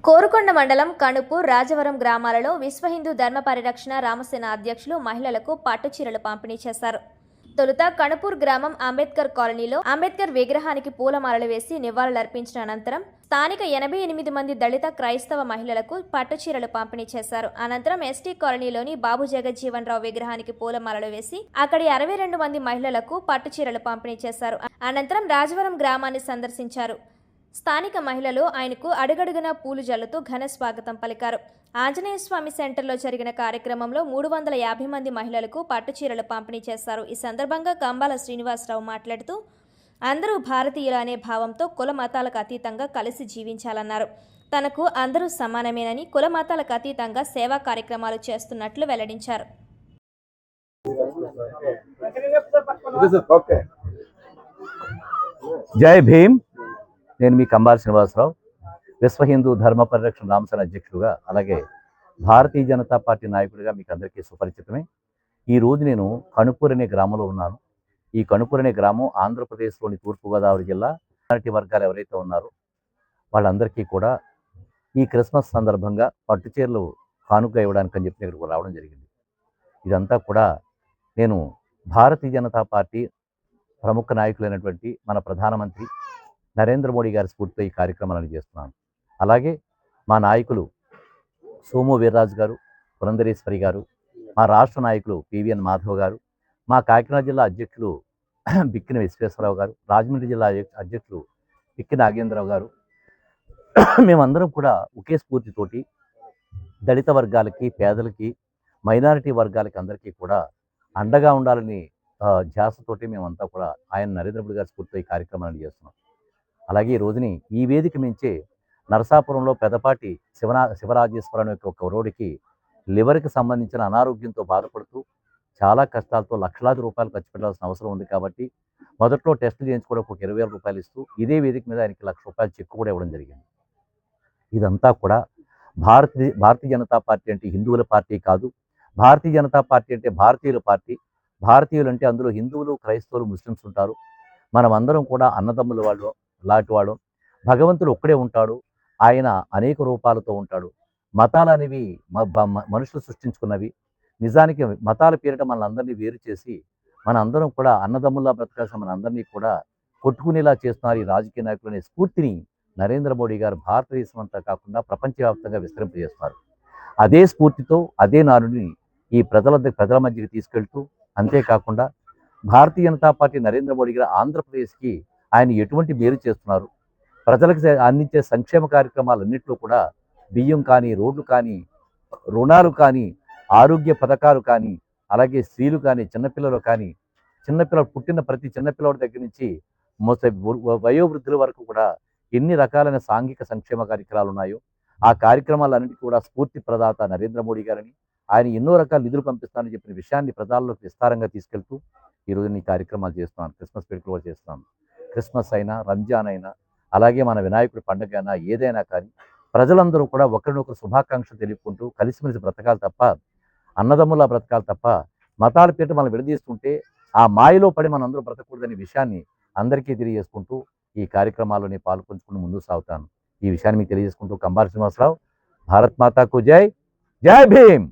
కోరుకొండ మండలం కణుపు రాజవరం గ్రామాలలో విశ్వ హిందూ ధర్మ పరిరక్షణ రామసేన అధ్యక్షులు మహిళలకు పట్టుచీరలు పంపిణీ చేశారు. తొలుత కణుపూర్ గ్రామం అంబేద్కర్ కాలనీలో అంబేద్కర్ విగ్రహానికి పూలమాలలు వేసి నివాళులర్పించిన అనంతరం స్థానిక 88 మంది దళిత క్రైస్తవ మహిళలకు పట్టుచీరలు పంపిణీ చేశారు. అనంతరం ఎస్టీ కాలనీలోని బాబు జగజ్జీవన్ రావు విగ్రహానికి పూలమాలలు వేసి అక్కడి 62 మంది మహిళలకు పట్టుచీరలు పంపిణీ చేశారు. అనంతరం రాజవరం గ్రామాన్ని సందర్శించారు. స్థానిక మహిళలు ఆయనకు అడుగడుగున పూలు జల్లుతూ ఘన స్వాగతం పలికారు. ఆంజనేయ స్వామి సెంటర్లో జరిగిన కార్యక్రమంలో 350 మంది మహిళలకు పట్టుచీరలు పంపిణీ చేశారు. ఈ సందర్భంగా కంబాల శ్రీనివాసరావు మాట్లాడుతూ అందరూ భారతీయులు అనే భావంతో కుల మతాలకు అతీతంగా కలిసి జీవించాలన్నారు. తనకు అందరూ సమానమేనని కుల మతాలకు అతీతంగా సేవా కార్యక్రమాలు చేస్తున్నట్లు వెల్లడించారు. జై భీమ్. నేను మీ కంబాల శ్రీనివాసరావు, విశ్వ హిందూ ధర్మ పరిరక్షణ రామసేన అధ్యక్షుడుగా, అలాగే భారతీయ జనతా పార్టీ నాయకుడిగా మీకు అందరికీ సుపరిచితమే. ఈరోజు నేను కణుపూర్ అనే గ్రామంలో ఉన్నాను. ఈ కణుపూర్ అనే గ్రామం ఆంధ్రప్రదేశ్లోని తూర్పుగోదావరి జిల్లా మైనారిటీ వర్గాలు ఎవరైతే ఉన్నారో వాళ్ళందరికీ కూడా ఈ క్రిస్మస్ సందర్భంగా పట్టుచీరలు కానుక ఇవ్వడానికి అని చెప్పి ఇక్కడికి రావడం జరిగింది. ఇదంతా కూడా నేను భారతీయ జనతా పార్టీ ప్రముఖ నాయకులైనటువంటి మన ప్రధానమంత్రి నరేంద్ర మోడీ గారి స్ఫూర్తితో ఈ కార్యక్రమాలను చేస్తున్నాను. అలాగే మా నాయకులు సోము వీర్రాజు గారు, పురంధరేశ్వరి గారు, మా రాష్ట్ర నాయకులు పివిఎన్ మాధవ్ గారు, మా కాకినాడ జిల్లా అధ్యక్షులు బిక్కిన విశ్వేశ్వరరావు గారు, రాజమండ్రి జిల్లా అధ్యక్షులు బిక్కిన నాగేంద్రరావు గారు, మేమందరం కూడా ఒకే స్ఫూర్తితోటి దళిత వర్గాలకి, పేదలకి, మైనారిటీ వర్గాలకి అందరికీ కూడా అండగా ఉండాలని ధ్యాసతోటి మేమంతా కూడా ఆయన నరేంద్ర మోడీ గారి స్ఫూర్తితో ఈ కార్యక్రమాలను చేస్తున్నాం. అలాగే ఈ రోజుని ఈ వేదిక మించే నరసాపురంలో పెదపాటి శివరాజేశ్వరం యొక్క ఒక రోడ్డుకి లివర్కి సంబంధించిన అనారోగ్యంతో బాధపడుతూ చాలా కష్టాలతో లక్షలాది రూపాయలు ఖర్చు పెట్టాల్సిన అవసరం ఉంది. కాబట్టి మొదట్లో టెస్టులు చేయించుకోవడానికి ఒక 20,000 రూపాయలు ఇస్తూ ఇదే వేదిక మీద ఆయనకి ₹1,00,000 చెక్కు కూడా ఇవ్వడం జరిగింది. ఇదంతా కూడా భారతీయ జనతా పార్టీ అంటే హిందువుల పార్టీ కాదు. భారతీయ జనతా పార్టీ అంటే భారతీయుల పార్టీ. భారతీయులు అంటే అందులో హిందువులు, క్రైస్తవులు, ముస్లిమ్స్ ఉంటారు. మనం అందరం కూడా అన్నదమ్ముల వాళ్ళు లాంటి వాడు. భగవంతుడు ఒక్కడే ఉంటాడు. ఆయన అనేక రూపాలతో ఉంటాడు. మతాలు అనేవి మనుషులు సృష్టించుకున్నవి. నిజానికి మతాల పేరిట మనందరినీ వేరు చేసి మన అందరం కూడా అన్నదమ్ముల్లా బ్రతకాల్సిన మన అందరినీ కూడా కొట్టుకునేలా చేస్తున్నారు ఈ రాజకీయ నాయకులు అనే స్ఫూర్తిని నరేంద్ర మోడీ గారు భారతదేశం అంతా కాకుండా ప్రపంచవ్యాప్తంగా విస్తరింపజేస్తున్నారు. అదే స్ఫూర్తితో అదే నారుని ఈ ప్రజల మధ్యకి తీసుకెళ్తూ, అంతేకాకుండా భారతీయ జనతా పార్టీ నరేంద్ర మోడీ గారు ఆంధ్రప్రదేశ్కి ఆయన ఎటువంటి మేలు చేస్తున్నారు, ప్రజలకు అందించే సంక్షేమ కార్యక్రమాలన్నింటిలో కూడా బియ్యం కానీ, రోడ్లు కానీ, రుణాలు కానీ, ఆరోగ్య పథకాలు కానీ, అలాగే స్త్రీలు కానీ, చిన్నపిల్లలు కానీ, పుట్టిన ప్రతి చిన్నపిల్లడి దగ్గర నుంచి వయోవృద్ధుల వరకు కూడా ఎన్ని రకాలైన సాంఘిక సంక్షేమ కార్యక్రమాలు ఉన్నాయో ఆ కార్యక్రమాలన్నింటికీ కూడా స్ఫూర్తి ప్రదాత నరేంద్ర మోడీ గారని, ఆయన ఎన్నో రకాల నిధులు పంపిస్తానని చెప్పిన విషయాన్ని ప్రజల్లోకి విస్తారంగా తీసుకెళ్తూ ఈరోజు ఈ కార్యక్రమాలు చేస్తున్నాను. క్రిస్మస్ వేడుకలు కూడా చేస్తున్నాను. క్రిస్మస్ అయినా, రంజాన్ అయినా, అలాగే మన వినాయకుడి పండుగ అయినా, ఏదైనా కానీ ప్రజలందరూ కూడా ఒకరినొకరు శుభాకాంక్షలు తెలుపుకుంటూ కలిసిమెలిసి బ్రతకాలి తప్ప, అన్నదమ్ములా బ్రతకాలి తప్ప, మతాల పేరిట మనం విడదీస్తుంటే ఆ మాయలో పడి మనం అందరూ బ్రతకూడదనే విషయాన్ని అందరికీ తెలియజేసుకుంటూ ఈ కార్యక్రమాల్లోనే పాల్పంచుకుంటూ ముందుకు సాగుతాను. ఈ విషయాన్ని మీకు తెలియజేసుకుంటూ కంబాల శ్రీనివాసరావు. భారత్ మాతాకు జై. జై భీమ్.